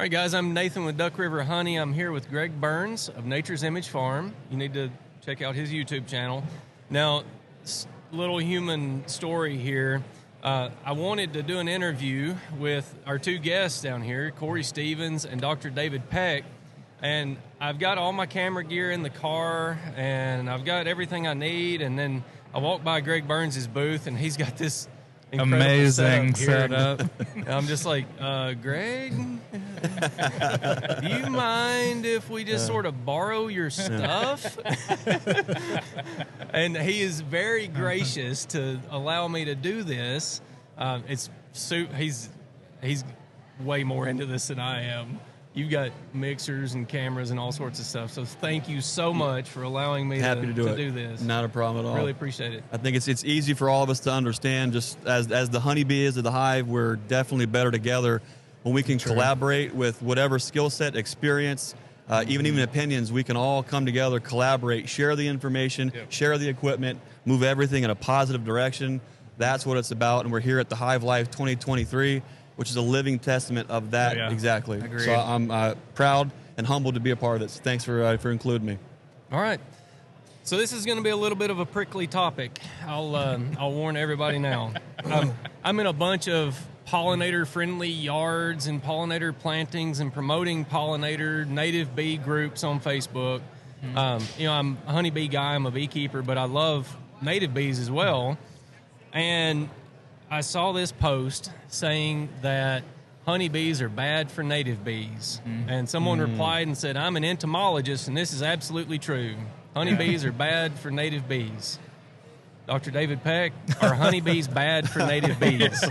All right, guys, I'm Nathan with Duck River Honey. I'm here with Greg Burns of Nature's Image Farm. You need to check out his YouTube channel. Now, little human story here. I wanted to do an interview with our two guests down here, Corey Stevens and Dr. David Peck. And I've got all my camera gear in the car, and I've got everything I need. And then I walked by Greg Burns' booth, and he's got this amazing setup. I'm just like, Greg, do you mind if we just sort of borrow your stuff? And he is very gracious to allow me to do this. He's way more into this than I am. You've got mixers and cameras and all sorts of stuff. So thank you so much for allowing me to do this. Not a problem at all. Really appreciate it. I think it's easy for all of us to understand. Just as the honeybee is of the hive, we're definitely better together when we can collaborate with whatever skill set, experience, even opinions. We can all come together, collaborate, share the information, share the equipment, move everything in a positive direction. That's what it's about. And we're here at the Hive Life 2023. Which is a living testament of that exactly. Agreed. So I'm proud and humbled to be a part of this. Thanks for including me. All right. So this is going to be a little bit of a prickly topic. I'll warn everybody now. I'm in a bunch of pollinator-friendly yards and pollinator plantings and promoting pollinator native bee groups on Facebook. I'm a honeybee guy. I'm a beekeeper, but I love native bees as well. And I saw this post saying that honeybees are bad for native bees. And someone replied and said, I'm an entomologist, and this is absolutely true. Honeybees are bad for native bees. Dr. David Peck, are honeybees bad for native bees?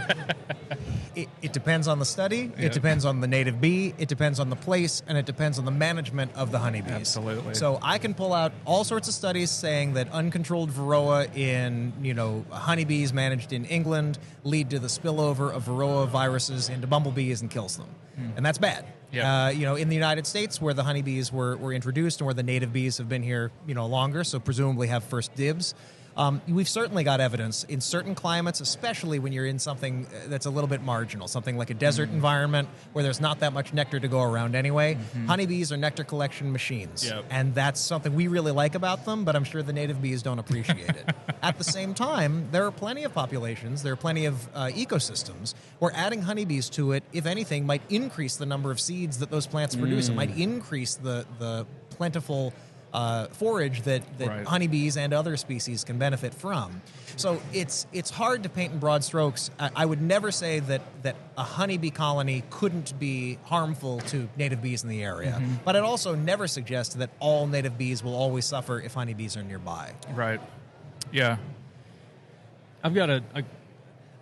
It depends on the study, it depends on the native bee, it depends on the place, and it depends on the management of the honeybees. Absolutely. So I can pull out all sorts of studies saying that uncontrolled varroa in, honeybees managed in England lead to the spillover of varroa viruses into bumblebees and kills them. And that's bad. Yeah. In the United States, where the honeybees were introduced and where the native bees have been here, longer, so presumably have first dibs. We've certainly got evidence in certain climates, especially when you're in something that's a little bit marginal, something like a desert environment where there's not that much nectar to go around anyway. Honeybees are nectar collection machines, and that's something we really like about them, but I'm sure the native bees don't appreciate it. At the same time, there are plenty of populations, there are plenty of ecosystems where adding honeybees to it, if anything, might increase the number of seeds that those plants produce. It might increase the plentiful forage that honeybees and other species can benefit from. So it's hard to paint in broad strokes. I would never say that a honeybee colony couldn't be harmful to native bees in the area, but I'd also never suggest that all native bees will always suffer if honeybees are nearby. Right. Yeah. I've got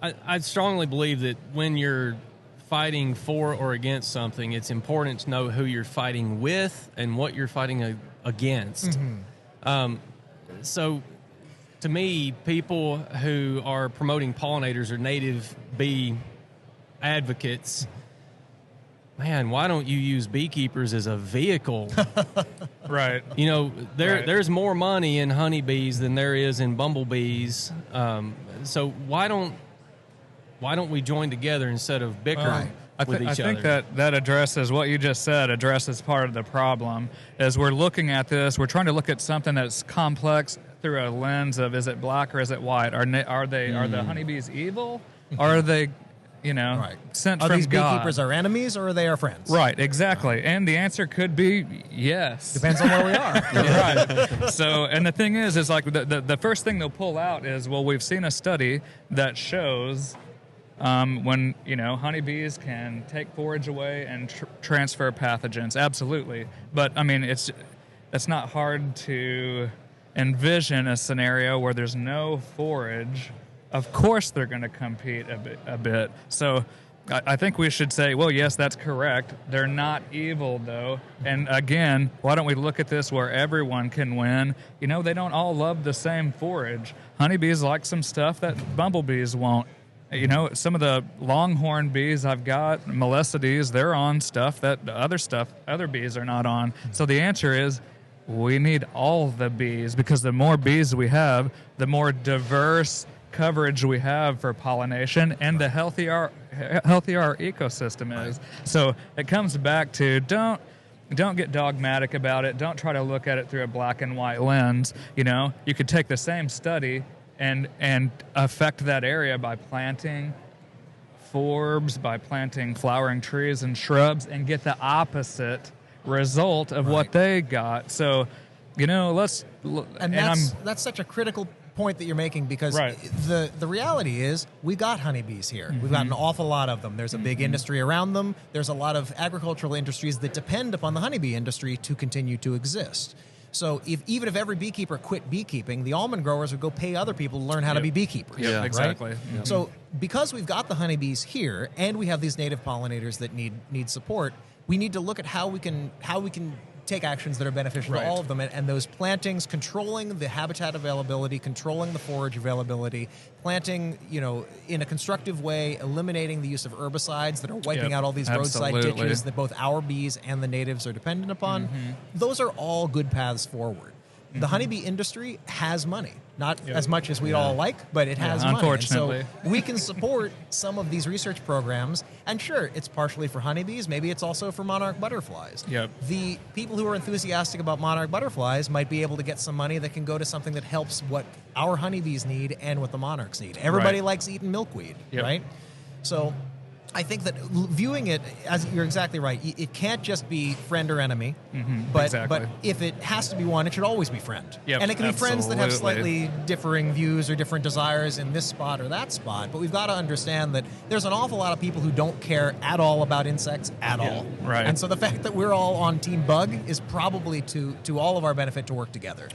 I strongly believe that when you're fighting for or against something, it's important to know who you're fighting with and what you're fighting against. So to me, people who are promoting pollinators or native bee advocates, man, why don't you use beekeepers as a vehicle? Right. There's more money in honeybees than there is in bumblebees. So why don't we join together instead of bickering with each other? I think that addresses what you just said, addresses part of the problem. As we're looking at this, we're trying to look at something that's complex through a lens of, is it black or is it white? Are the honeybees evil? Or are they, sent Are from these God? beekeepers our enemies or are they our friends? Right, exactly. And the answer could be yes. Depends on where we are. Right. So, and the thing is like the first thing they'll pull out is, well, we've seen a study that shows when honeybees can take forage away and transfer pathogens. Absolutely, but I mean it's not hard to envision a scenario where there's no forage. Of course, they're going to compete a bit. So I think we should say, well, yes, that's correct. They're not evil, though. And again, why don't we look at this where everyone can win? They don't all love the same forage. Honeybees like some stuff that bumblebees won't. Some of the longhorn bees I've got, Melicides, they're on stuff that other bees are not on. So the answer is we need all the bees, because the more bees we have, the more diverse coverage we have for pollination and the healthier our ecosystem is. So it comes back to don't get dogmatic about it. Don't try to look at it through a black and white lens. You know, you could take the same study and affect that area by planting forbs, by planting flowering trees and shrubs, and get the opposite result of what they got. So, you know, that's such a critical point that you're making, because the reality is we've got honeybees here. We've got an awful lot of them. There's a big industry around them. There's a lot of agricultural industries that depend upon the honeybee industry to continue to exist. So even if every beekeeper quit beekeeping, the almond growers would go pay other people to learn how to be beekeepers. Yeah, exactly. Right? So because we've got the honeybees here and we have these native pollinators that need support, we need to look at how we can take actions that are beneficial to all of them, and those plantings, controlling the habitat availability, controlling the forage availability, planting, you know, in a constructive way, eliminating the use of herbicides that are wiping out all these roadside ditches that both our bees and the natives are dependent upon. Those are all good paths forward. The honeybee industry has money. Not as much as we'd all like, but it has money. Unfortunately. And so we can support some of these research programs. And sure, it's partially for honeybees. Maybe it's also for monarch butterflies. The people who are enthusiastic about monarch butterflies might be able to get some money that can go to something that helps what our honeybees need and what the monarchs need. Everybody likes eating milkweed, right? So I think that viewing it, as you're exactly right, it can't just be friend or enemy, but if it has to be one, it should always be friend. And it can be friends that have slightly differing views or different desires in this spot or that spot, but we've got to understand that there's an awful lot of people who don't care at all about insects at all. And so the fact that we're all on Team Bug is probably to all of our benefit to work together.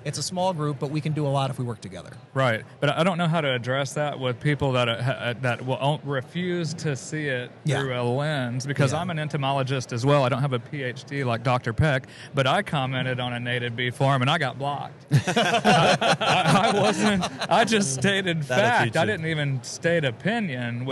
It's a small group, but we can do a lot if we work together. But I don't know how to address that with people that will refuse to see it through a lens, because I'm an entomologist as well. I don't have a PhD like Dr. Peck, but I commented on a native bee farm and I got blocked. I just stated fact. I didn't even state opinion,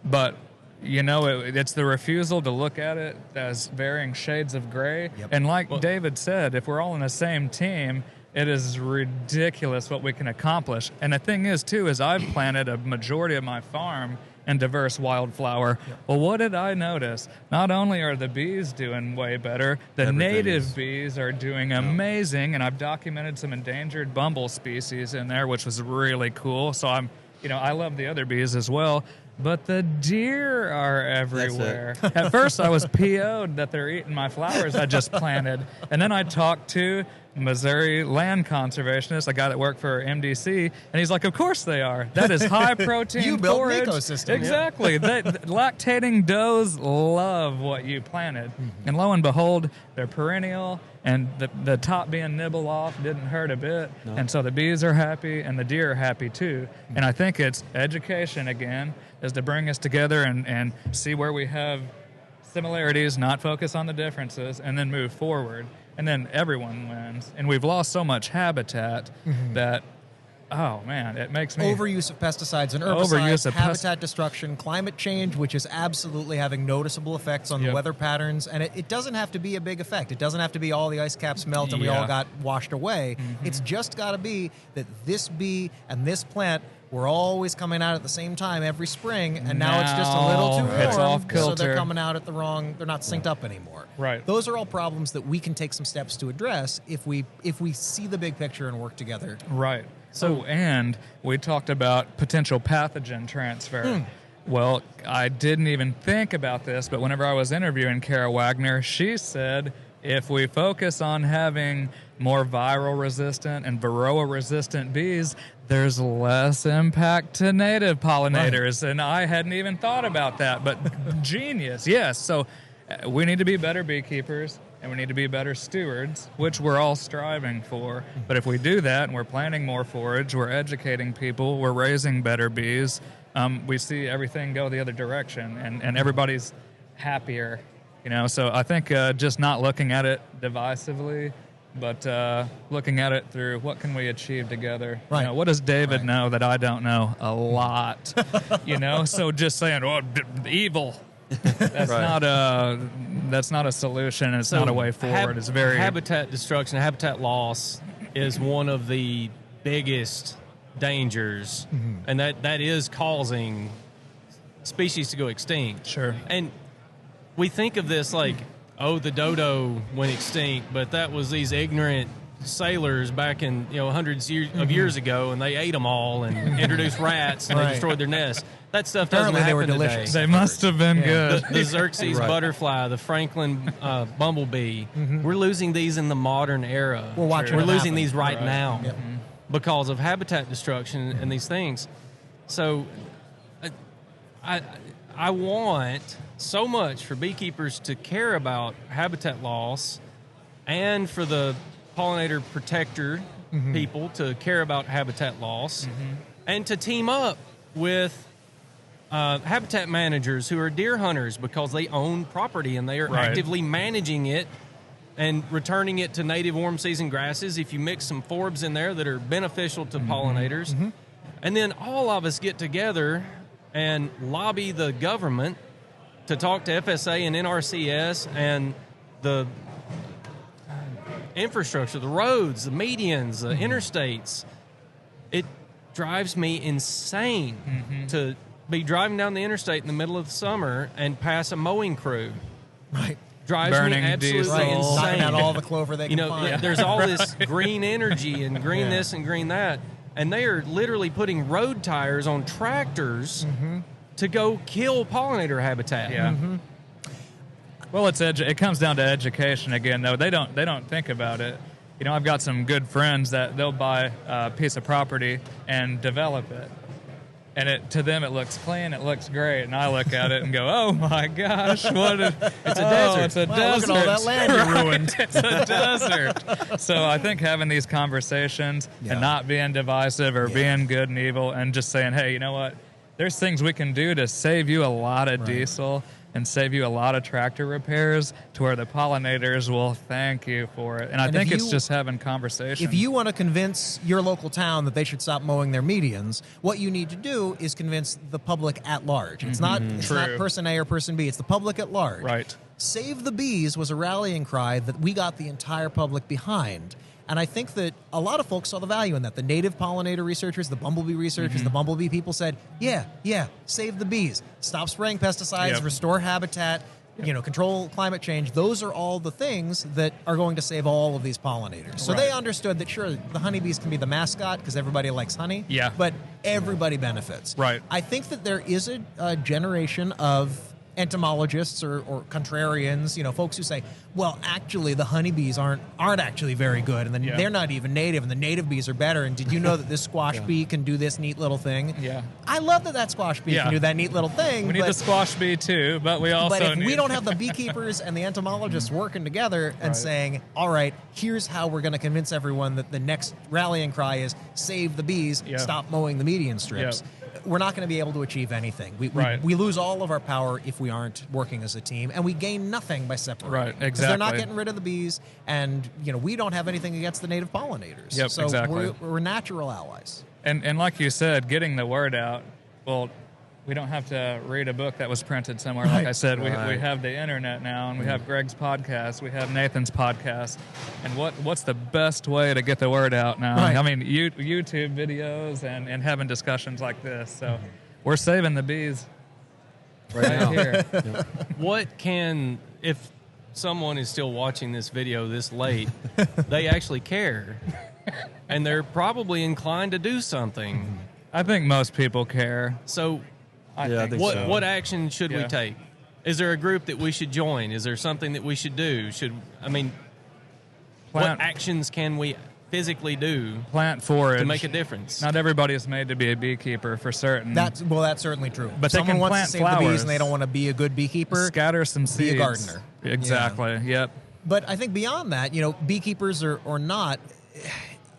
but you know, it's the refusal to look at it as varying shades of gray. And like David said, if we're all in the same team, it is ridiculous what we can accomplish. And the thing is, too, is I've planted a majority of my farm in diverse wildflower. Well, what did I notice? Not only are the bees doing way better, the native bees are doing amazing, and I've documented some endangered bumble species in there, which was really cool. So I love the other bees as well. But the deer are everywhere. At first, I was PO'd that they're eating my flowers I just planted. And then I talked to Missouri land conservationist, a guy that worked for MDC, and he's like, of course they are. That is high protein You built forage. an ecosystem. Exactly. Lactating does love what you planted. And lo and behold, they're perennial, and the top being nibbled off didn't hurt a bit. And so the bees are happy, and the deer are happy too. And I think it's education again, is to bring us together and see where we have similarities, not focus on the differences, and then move forward. And then everyone wins. And we've lost so much habitat that, oh man, it makes me... Overuse of pesticides and herbicides, habitat destruction, climate change, which is absolutely having noticeable effects on the weather patterns. And it doesn't have to be a big effect. It doesn't have to be all the ice caps melt and we all got washed away. It's just got to be that this bee and this plant were always coming out at the same time every spring, and now it's just a little too warm, it's off kilter. so they're coming out at the wrong... They're not synced up anymore. Those are all problems that we can take some steps to address if we see the big picture and work together. So, and we talked about potential pathogen transfer. Well, I didn't even think about this, but whenever I was interviewing Kara Wagner, she said if we focus on having more viral resistant and varroa resistant bees, there's less impact to native pollinators. And I hadn't even thought about that, but genius. Yes. So we need to be better beekeepers, and we need to be better stewards, which we're all striving for. But if we do that and we're planting more forage, we're educating people, we're raising better bees, we see everything go the other direction, and everybody's happier. So I think just not looking at it divisively, but looking at it through what can we achieve together. What does David know that I don't know? A lot. So just saying, evil. That's not a solution. It's not a way forward. It's very habitat destruction, habitat loss is one of the biggest dangers, and that is causing species to go extinct. Sure. And we think of this like, oh, the dodo went extinct, but that was these ignorant sailors back in hundreds of years ago, and they ate them all and introduced rats and they destroyed their nests. That stuff doesn't Apparently they happen were today. delicious. They must have been good. The Xerxes butterfly, the Franklin bumblebee. We're losing these in the modern era. We're watching We're it losing happen. these right now Yep. because of habitat destruction and these things. So I want so much for beekeepers to care about habitat loss and for the pollinator protector people to care about habitat loss and to team up with habitat managers who are deer hunters because they own property and they are actively managing it and returning it to native warm season grasses. If you mix some forbs in there that are beneficial to pollinators, and then all of us get together and lobby the government to talk to FSA and NRCS and the infrastructure, the roads, the medians, the interstates. It drives me insane to be driving down the interstate in the middle of the summer and pass a mowing crew. Right. Drives Burning me absolutely diesel. insane. Knocking out all the clover they can find. There's all this green energy and green this and green that, and they are literally putting road tires on tractors to go kill pollinator habitat. Yeah. Well, it comes down to education again, though. They don't think about it. I've got some good friends that they'll buy a piece of property and develop it. And to them, it looks clean, it looks great. And I look at it and go, oh my gosh, it's a desert. It's a desert. Look at all that land you ruined. It's a desert. So I think having these conversations and not being divisive or being good and evil and just saying, hey, you know what? There's things we can do to save you a lot of diesel and save you a lot of tractor repairs to where the pollinators will thank you for it. And I think it's just having conversations. If you want to convince your local town that they should stop mowing their medians, what you need to do is convince the public at large. It's not person A or person B. It's the public at large. Right. Save the Bees was a rallying cry that we got the entire public behind. And I think that a lot of folks saw the value in that. The native pollinator researchers, the bumblebee researchers, the bumblebee people said, yeah, save the bees. Stop spraying pesticides, restore habitat, control climate change. Those are all the things that are going to save all of these pollinators. So they understood that, sure, the honeybees can be the mascot because everybody likes honey, but everybody benefits. Right. I think that there is a generation of entomologists or contrarians, folks who say, well, actually the honeybees aren't actually very good, and then they're not even native, and the native bees are better, and did you know that this squash bee can do this neat little thing? I love that squash bee can do that neat little thing. We need the squash bee too, but we also But if need... we don't have the beekeepers and the entomologists working together and saying, all right, here's how we're going to convince everyone that the next rallying cry is save the bees, stop mowing the median strips. We're not going to be able to achieve anything. We lose all of our power if we aren't working as a team, and we gain nothing by separating. Right, exactly. Because they're not getting rid of the bees, and we don't have anything against the native pollinators. Yep, so exactly. we're natural allies. And like you said, getting the word out, well, we don't have to read a book that was printed somewhere. Like I said, we have the internet now, and we have Greg's podcast, we have Nathan's podcast. And what's the best way to get the word out now? I mean, YouTube videos and having discussions like this. So we're saving the bees right here. If someone is still watching this video this late, they actually care. And they're probably inclined to do something. I think most people care. So I think so. What action should we take? Is there a group that we should join? Is there something that we should do? What actions can we physically do? Plant forage to make a difference. Not everybody is made to be a beekeeper for certain. That's certainly true. But someone they can wants plant to save flowers. The bees and they don't want to be a good beekeeper. Scatter some seeds. Be a gardener. Exactly. Yep. But I think beyond that, beekeepers or not,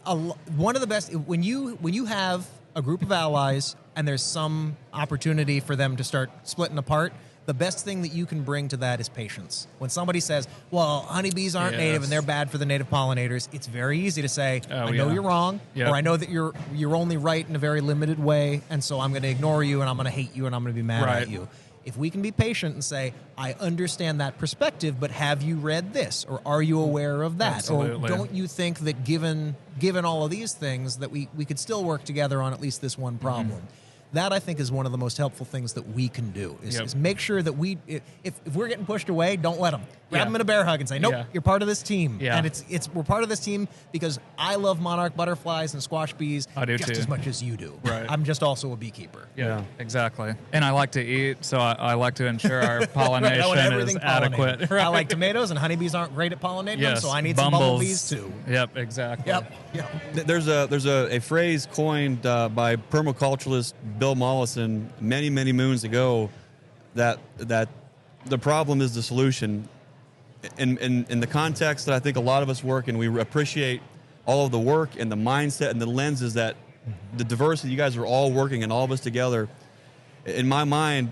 one of the best when you have a group of allies and there's some opportunity for them to start splitting apart, the best thing that you can bring to that is patience. When somebody says, well, honeybees aren't native and they're bad for the native pollinators, it's very easy to say, I know you're wrong, or I know that you're only right in a very limited way, and so I'm going to ignore you and I'm going to hate you and I'm going to be mad at you. If we can be patient and say, I understand that perspective, but have you read this? Or are you aware of that? Absolutely. Or don't you think that given all of these things that we could still work together on at least this one problem? That, I think, is one of the most helpful things that we can do, is make sure that if we're getting pushed away, don't let them. Grab them in a bear hug and say, nope, you're part of this team. Yeah. And we're part of this team because I love monarch butterflies and squash bees I do just too. as much as you do. Right. I'm just also a beekeeper. Yeah, exactly. And I like to eat, so I like to ensure our pollination I want is everything adequate. pollinated. I like tomatoes, and honeybees aren't great at pollinating them, Yes, so I need bumbles. some bumblebees too. Yep, exactly. Yep. There's a phrase coined by permaculturalist Bill Mollison many moons ago that the problem is the solution. In the context that I think a lot of us work in, we appreciate all of the work and the mindset and the lenses that the diversity you guys are all working and all of us together. In my mind,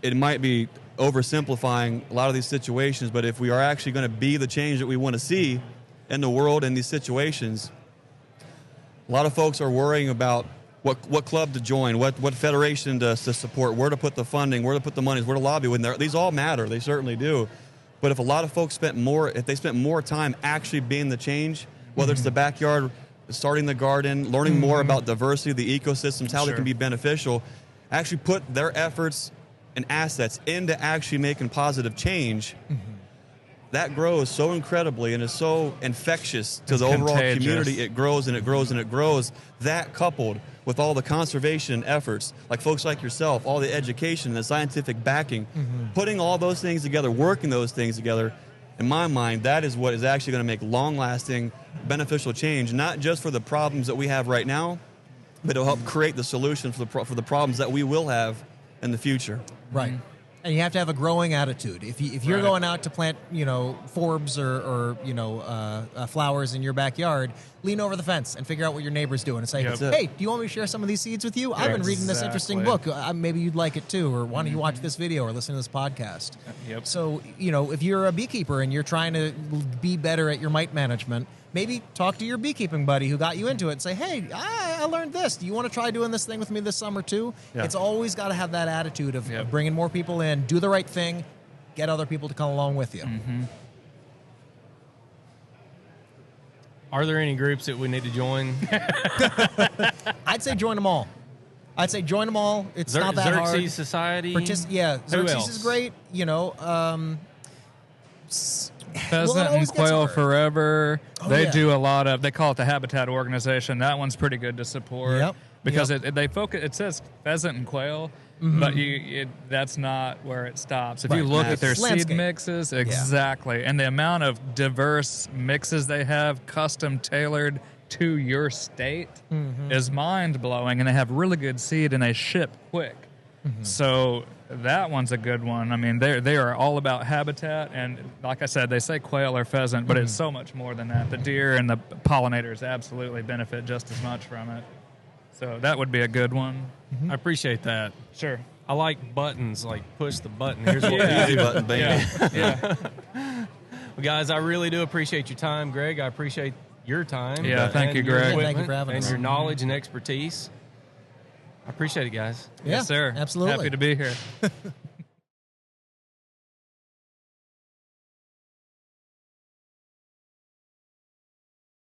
it might be oversimplifying a lot of these situations, but if we are actually going to be the change that we want to see in the world in these situations, a lot of folks are worrying about what club to join, what federation to support, where to put the funding, where to put the money, where to lobby. These all matter, they certainly do. But if a lot of folks spent more time actually being the change, whether it's the backyard, starting the garden, learning more about diversity, the ecosystems, how they can be beneficial, actually put their efforts and assets into actually making positive change, that grows so incredibly and is so infectious to the overall community. It grows and it grows and it grows. That coupled with all the conservation efforts, like folks like yourself, all the education and the scientific backing, putting all those things together, working those things together, in my mind, that is what is actually going to make long-lasting, beneficial change, not just for the problems that we have right now, but it'll help create the solution for the problems that we will have in the future. Right. And you have to have a growing attitude. If you're going out to plant, forbs or flowers in your backyard, lean over the fence and figure out what your neighbor's doing and say, hey, do you want me to share some of these seeds with you? I've been reading this interesting book. Maybe you'd like it too. Or why don't you watch this video or listen to this podcast? Yep. So, if you're a beekeeper and you're trying to be better at your mite management, maybe talk to your beekeeping buddy who got you into it and say, hey, I learned this. Do you want to try doing this thing with me this summer too? Yeah. It's always got to have that attitude of bringing more people in, do the right thing, get other people to come along with you. Are there any groups that we need to join? I'd say join them all. It's not that hard. Xerxes Society? Xerxes is great. Pheasant and Quail Forever. They do a lot of. They call it the Habitat Organization. That one's pretty good to support. Because they focus. It says pheasant and quail, but that's not where it stops. If you look at their seed mixes, exactly, and the amount of diverse mixes they have, custom tailored to your state, is mind blowing. And they have really good seed, and they ship quick. So that one's a good one. I mean, they are all about habitat, and like I said, they say quail or pheasant, but it's so much more than that. The deer and the pollinators absolutely benefit just as much from it. So that would be a good one. I appreciate that. Sure. I like buttons, like push the button. Here's what Easy button, baby. Well, guys, I really do appreciate your time, Greg. I appreciate your time. Yeah, thank you, Greg. Thank you for having us. And your knowledge and expertise. I appreciate it, guys. Yeah, Yes, sir. Absolutely. Happy to be here.